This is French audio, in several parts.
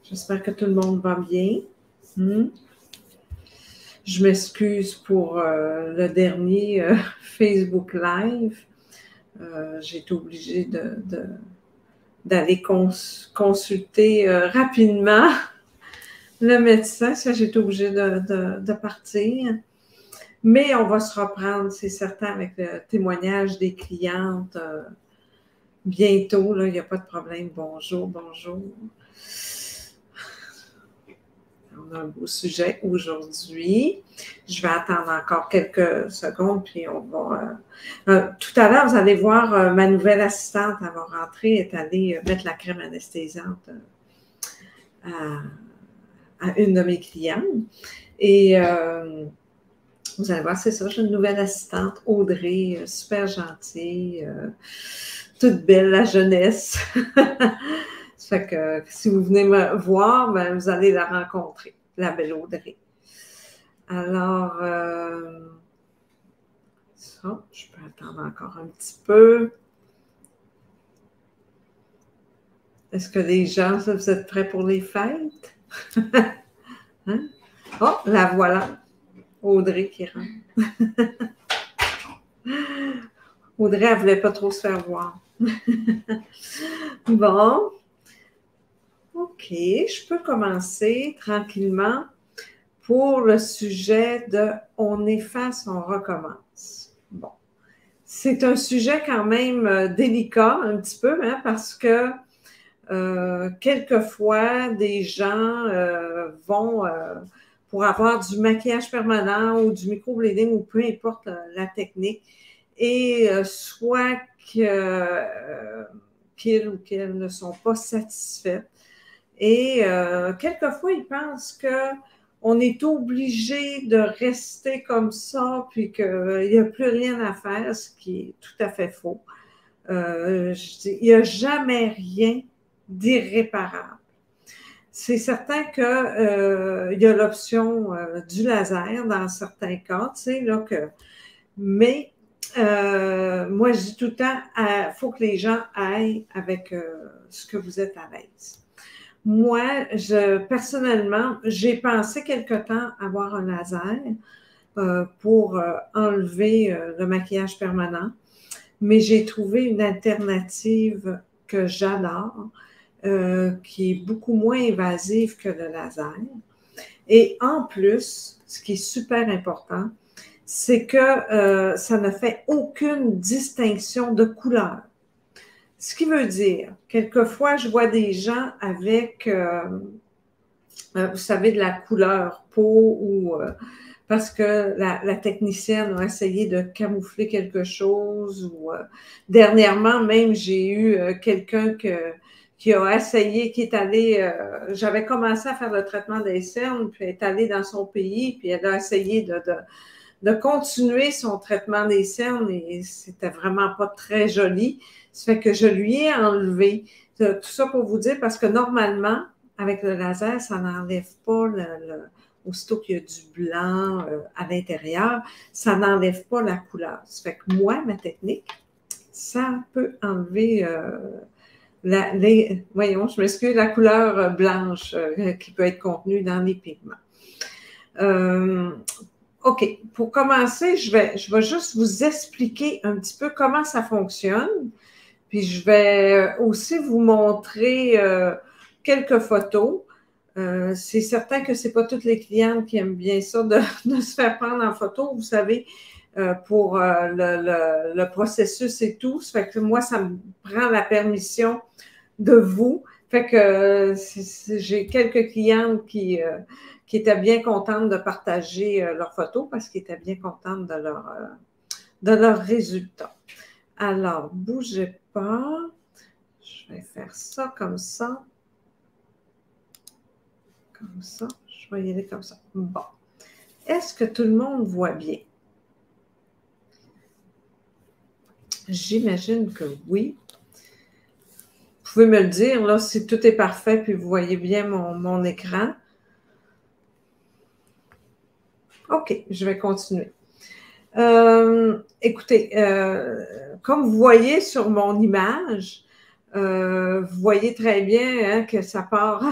J'espère que tout le monde va bien. Je m'excuse pour le dernier Facebook Live. J'ai été obligée d'aller consulter rapidement le médecin. Ça, j'ai été obligée de partir. Mais on va se reprendre, c'est certain, avec le témoignage des clientes bientôt. Là, il n'y a pas de problème. Bonjour, bonjour. On a un beau sujet aujourd'hui. Je vais attendre encore quelques secondes, puis on va... tout à l'heure, vous allez voir ma nouvelle assistante, elle va rentrer, est allée mettre la crème anesthésiante à une de mes clientes. Et vous allez voir, c'est ça, j'ai une nouvelle assistante, Audrey, super gentille, toute belle, la jeunesse. Ça fait que si vous venez me voir, ben, vous allez la rencontrer, la belle Audrey. Alors, ça, je peux attendre encore un petit peu. Est-ce que les gens, vous êtes prêts pour les fêtes? Hein? Oh, la voilà, Audrey qui rentre. Audrey, elle ne voulait pas trop se faire voir. Bon. OK, je peux commencer tranquillement pour le sujet de « On efface, on recommence ». Bon, c'est un sujet quand même délicat un petit peu, hein, parce que quelquefois, des gens vont, pour avoir du maquillage permanent ou du microblading ou peu importe la technique, et soit qu'ils ou qu'elles ne sont pas satisfaites. Et quelquefois, ils pensent qu'on est obligé de rester comme ça, puis qu'il n'y a plus rien à faire, ce qui est tout à fait faux. Il n'y a jamais rien d'irréparable. C'est certain qu'il y a l'option du laser dans certains cas, tu sais, là, mais moi, je dis tout le temps, il faut que les gens aillent avec ce que vous êtes à l'aise. Moi, personnellement, j'ai pensé quelque temps avoir un laser pour enlever le maquillage permanent, mais j'ai trouvé une alternative que j'adore, qui est beaucoup moins invasive que le laser. Et en plus, ce qui est super important, c'est que ça ne fait aucune distinction de couleur. Ce qui veut dire, quelquefois, je vois des gens avec, vous savez, de la couleur peau ou parce que la technicienne a essayé de camoufler quelque chose ou dernièrement, même, j'ai eu quelqu'un qui a essayé, qui est allé, j'avais commencé à faire le traitement des cernes, puis elle est allée dans son pays, puis elle a essayé de continuer son traitement des cernes et c'était vraiment pas très joli. Ça fait que je lui ai enlevé. Tout ça pour vous dire, parce que normalement, avec le laser, ça n'enlève pas aussitôt qu'il y a du blanc à l'intérieur, ça n'enlève pas la couleur. Ça fait que moi, ma technique, ça peut enlever voyons, je m'excuse, la couleur blanche qui peut être contenue dans les pigments. OK, pour commencer, je vais juste vous expliquer un petit peu comment ça fonctionne. Puis je vais aussi vous montrer quelques photos. C'est certain que ce n'est pas toutes les clientes qui aiment bien ça de se faire prendre en photo, vous savez, pour le processus et tout. Ça fait que moi, ça me prend la permission de vous. Fait que j'ai quelques clientes qui étaient bien contentes de partager leurs photos parce qu'ils étaient bien contentes de leurs résultats. Alors, bougez pas. Je vais faire ça comme ça. Comme ça. Je vais y aller comme ça. Bon. Est-ce que tout le monde voit bien? J'imagine que oui. Vous pouvez me le dire, là, si tout est parfait, puis vous voyez bien mon écran. OK, je vais continuer. Écoutez, comme vous voyez sur mon image, vous voyez très bien hein, que ça part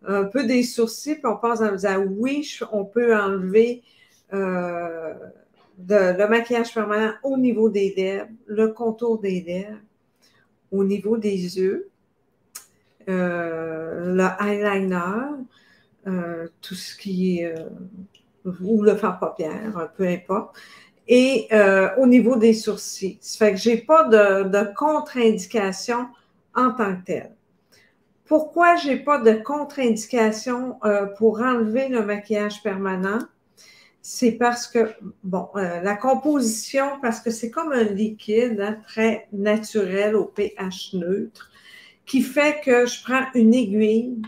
un peu des sourcils, puis on passe en disant oui, on peut enlever le maquillage permanent au niveau des lèvres, le contour des lèvres, au niveau des yeux, le eyeliner, tout ce qui est, ou le fard paupière, peu importe, et au niveau des sourcils. Ça fait que je n'ai pas de contre-indication en tant que telle. Pourquoi je n'ai pas de contre-indication pour enlever le maquillage permanent? C'est parce que, bon, la composition, parce que c'est comme un liquide hein, très naturel au pH neutre, qui fait que je prends une aiguille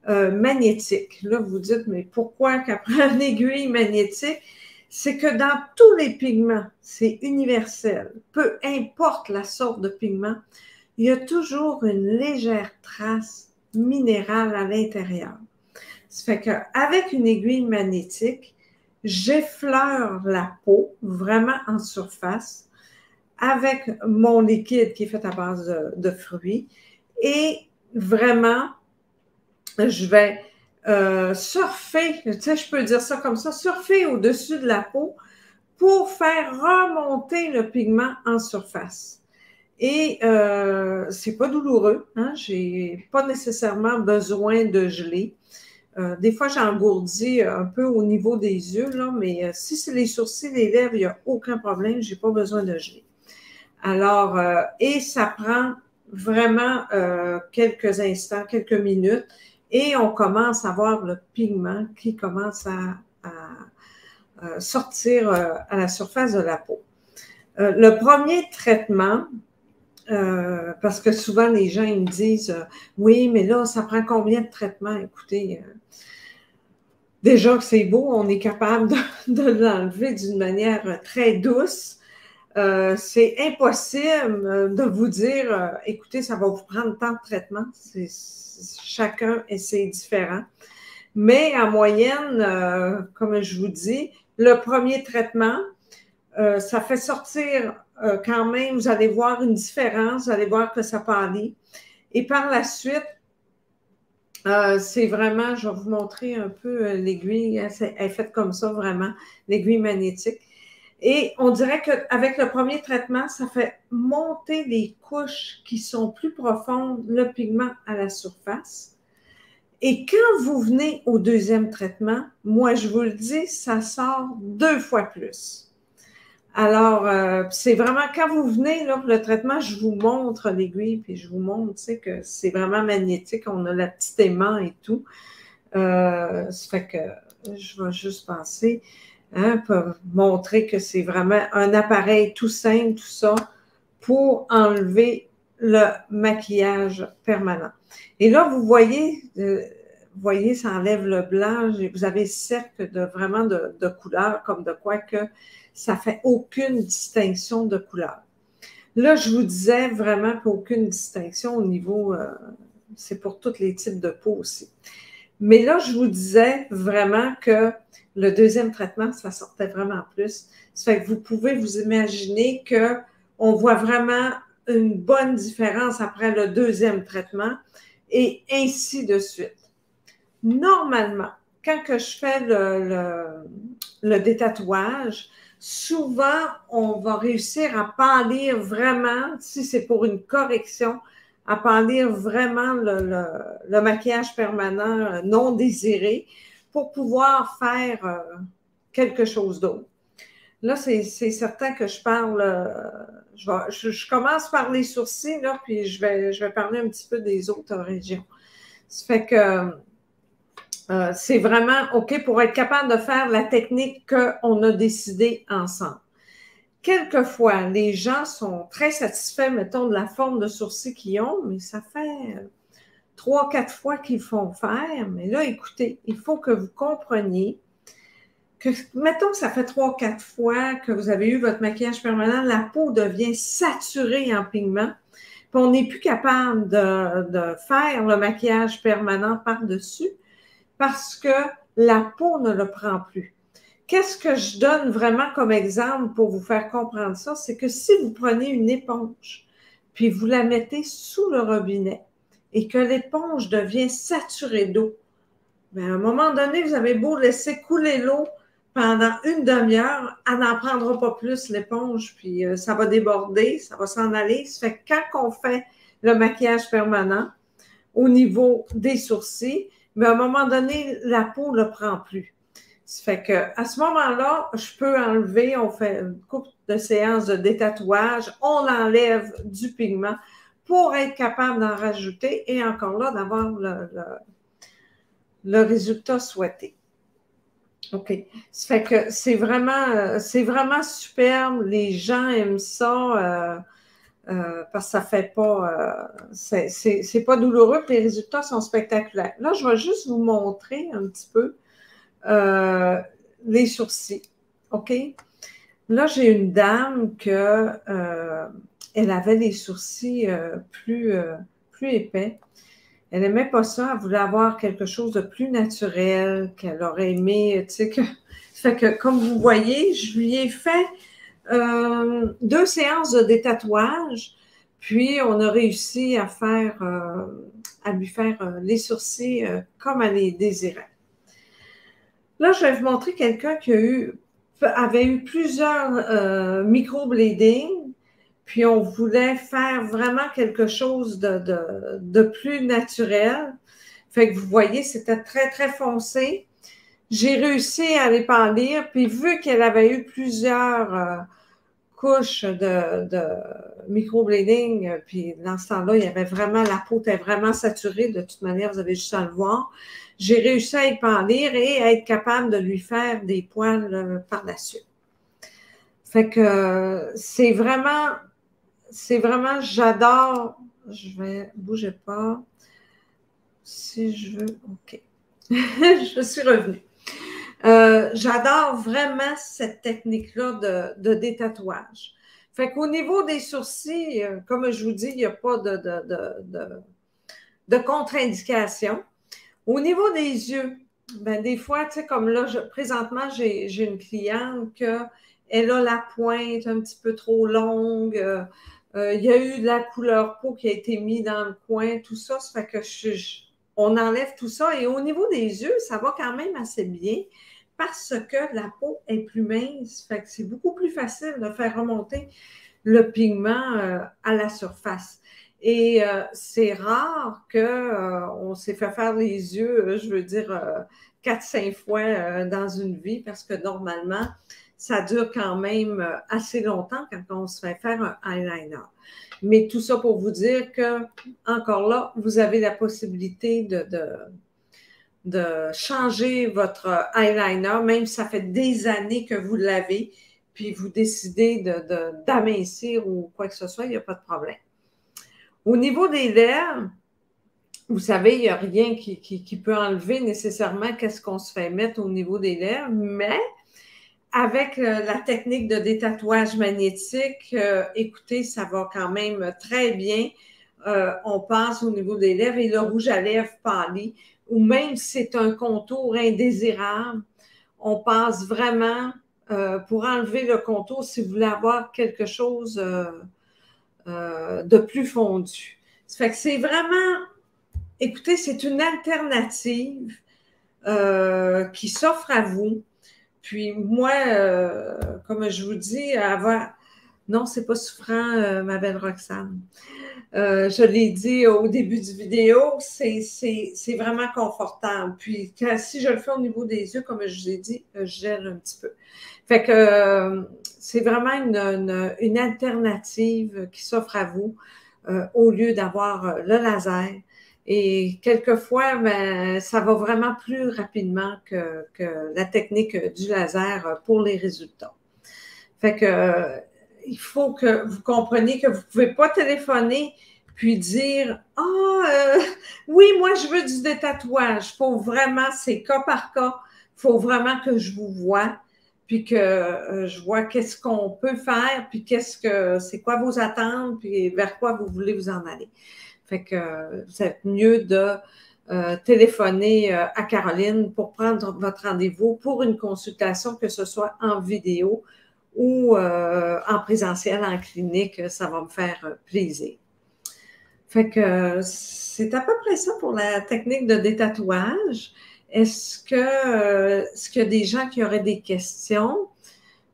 magnétique. Là, vous dites, mais pourquoi qu'elle prend une aiguille magnétique? C'est que dans tous les pigments, c'est universel, peu importe la sorte de pigment, il y a toujours une légère trace minérale à l'intérieur. Ça fait qu'avec une aiguille magnétique, j'effleure la peau vraiment en surface avec mon liquide qui est fait à base de fruits et vraiment, je vais surfer, tu sais, je peux dire ça comme ça, surfer au-dessus de la peau pour faire remonter le pigment en surface. Et c'est pas douloureux, hein? J'ai pas nécessairement besoin de geler. Des fois, j'engourdis un peu au niveau des yeux, là, mais si c'est les sourcils, les lèvres, il n'y a aucun problème, j'ai pas besoin de geler. Alors, et ça prend vraiment quelques instants, quelques minutes, et on commence à voir le pigment qui commence à sortir à la surface de la peau. Le premier traitement, parce que souvent les gens ils me disent oui, mais là, ça prend combien de traitements? Écoutez, déjà que c'est beau, on est capable de l'enlever d'une manière très douce. C'est impossible de vous dire écoutez, ça va vous prendre tant de traitements. Chacun et c'est différent. Mais en moyenne, comme je vous dis, le premier traitement, ça fait sortir quand même, vous allez voir une différence, vous allez voir que ça pâlit. Et par la suite, c'est vraiment, je vais vous montrer un peu l'aiguille, elle est faite comme ça vraiment, l'aiguille magnétique. Et on dirait qu'avec le premier traitement, ça fait monter les couches qui sont plus profondes, le pigment à la surface. Et quand vous venez au deuxième traitement, moi je vous le dis, ça sort 2 fois plus. Alors, c'est vraiment, quand vous venez, là, pour le traitement, je vous montre l'aiguille, puis je vous montre, tu sais, que c'est vraiment magnétique. On a la petite aimant et tout. Ça fait que je vais juste passer, hein, pour montrer que c'est vraiment un appareil tout simple, tout ça, pour enlever le maquillage permanent. Et là, vous voyez, ça enlève le blanc. Vous avez cercle vraiment de couleur, comme de quoi que ça fait aucune distinction de couleur. Là, je vous disais vraiment qu'aucune distinction au niveau, c'est pour tous les types de peau aussi. Mais là, je vous disais vraiment que le deuxième traitement, ça sortait vraiment plus. Ça fait que vous pouvez vous imaginer qu'on voit vraiment une bonne différence après le deuxième traitement et ainsi de suite. Normalement, quand que je fais le détatouage, souvent, on va réussir à pâlir vraiment, si c'est pour une correction, à pâlir vraiment le maquillage permanent non désiré pour pouvoir faire quelque chose d'autre. Là, c'est certain que je parle, je commence par les sourcils, là, puis je vais parler un petit peu des autres régions. Ça fait que c'est vraiment OK pour être capable de faire la technique qu'on a décidé ensemble. Quelquefois, les gens sont très satisfaits, mettons, de la forme de sourcils qu'ils ont, mais ça fait 3-4 fois qu'ils font faire. Mais là, écoutez, il faut que vous compreniez que, mettons que ça fait 3-4 fois que vous avez eu votre maquillage permanent, la peau devient saturée en pigment, puis on n'est plus capable de faire le maquillage permanent par-dessus parce que la peau ne le prend plus. Qu'est-ce que je donne vraiment comme exemple pour vous faire comprendre ça? C'est que si vous prenez une éponge, puis vous la mettez sous le robinet et que l'éponge devient saturée d'eau, à un moment donné, vous avez beau laisser couler l'eau pendant une demi-heure, elle n'en prendra pas plus, l'éponge, puis ça va déborder, ça va s'en aller. Ça fait que quand on fait le maquillage permanent au niveau des sourcils, mais à un moment donné, la peau ne le prend plus. Ça fait qu'à ce moment-là, je peux enlever, on fait une couple de séances de détatouage, on enlève du pigment pour être capable d'en rajouter et encore là, d'avoir le résultat souhaité. OK. Ça fait que c'est vraiment superbe. Les gens aiment ça parce que ça fait pas, c'est pas douloureux, puis les résultats sont spectaculaires. Là, je vais juste vous montrer un petit peu les sourcils. OK? Là, j'ai une dame que elle avait les sourcils plus épais. Elle n'aimait pas ça, elle voulait avoir quelque chose de plus naturel, qu'elle aurait aimé, tu sais, que... Ça fait que, comme vous voyez, je lui ai fait 2 séances de détatouage, puis on a réussi à lui faire les sourcils comme elle les désirait. Là, je vais vous montrer quelqu'un qui avait eu plusieurs microblading, puis on voulait faire vraiment quelque chose de plus naturel. Fait que vous voyez, c'était très, très foncé. J'ai réussi à les pâlir, puis vu qu'elle avait eu plusieurs couches de microblading, puis dans ce temps-là, il y avait vraiment, la peau était vraiment saturée. De toute manière, vous avez juste à le voir. J'ai réussi à y pâlir et à être capable de lui faire des poils par la suite. Fait que c'est vraiment, j'adore. Je vais, bougez pas. Si je veux, OK. Je suis revenue. J'adore vraiment cette technique-là de détatouage. Fait qu'au niveau des sourcils, comme je vous dis, il n'y a pas de contre-indication. Au niveau des yeux, ben des fois, tu sais, comme là, présentement, j'ai une cliente qu'elle a la pointe un petit peu trop longue. Il y a eu de la couleur peau qui a été mise dans le coin, tout ça. Ça fait que on enlève tout ça. Et au niveau des yeux, ça va quand même assez bien parce que la peau est plus mince. Fait que c'est beaucoup plus facile de faire remonter le pigment à la surface. Et c'est rare qu'on s'est fait faire les yeux, je veux dire, 4-5 fois dans une vie, parce que normalement, ça dure quand même assez longtemps quand on se fait faire un eyeliner. Mais tout ça pour vous dire que, encore là, vous avez la possibilité de changer votre eyeliner, même si ça fait des années que vous l'avez, puis vous décidez d'amincir ou quoi que ce soit, il n'y a pas de problème. Au niveau des lèvres, vous savez, il n'y a rien qui peut enlever nécessairement qu'est-ce qu'on se fait mettre au niveau des lèvres, mais avec la technique de détatouage magnétique, écoutez, ça va quand même très bien. On passe au niveau des lèvres et le rouge à lèvres pâli, ou même si c'est un contour indésirable, on passe vraiment pour enlever le contour si vous voulez avoir quelque chose de plus fondu. Ça fait que c'est vraiment, écoutez, c'est une alternative qui s'offre à vous. Puis moi, comme je vous dis, non, c'est pas souffrant, ma belle Roxane. Je l'ai dit au début du vidéo, c'est vraiment confortable. Puis si je le fais au niveau des yeux, comme je vous ai dit, je gèle un petit peu. Fait que c'est vraiment une alternative qui s'offre à vous au lieu d'avoir le laser. Et quelquefois, ben, ça va vraiment plus rapidement que la technique du laser pour les résultats. Fait que il faut que vous compreniez que vous ne pouvez pas téléphoner puis dire « Ah, oui, moi, je veux du détatouage. » Il faut vraiment, c'est cas par cas, il faut vraiment que je vous voie puis que je vois qu'est-ce qu'on peut faire, puis c'est quoi vos attentes, puis vers quoi vous voulez vous en aller. Fait que vous êtes mieux de téléphoner à Caroline pour prendre votre rendez-vous pour une consultation, que ce soit en vidéo ou en présentiel, en clinique, ça va me faire plaisir. Fait que c'est à peu près ça pour la technique de détatouage. Est-ce qu'il y a des gens qui auraient des questions?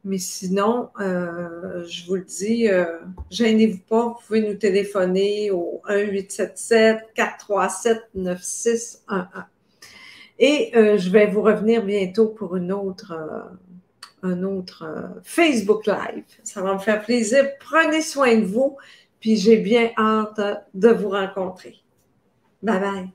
Mais sinon, je vous le dis, gênez-vous pas, vous pouvez nous téléphoner au 1-877-437-9611. Et je vais vous revenir bientôt pour un autre Facebook Live. Ça va me faire plaisir. Prenez soin de vous, puis j'ai bien hâte de vous rencontrer. Bye bye.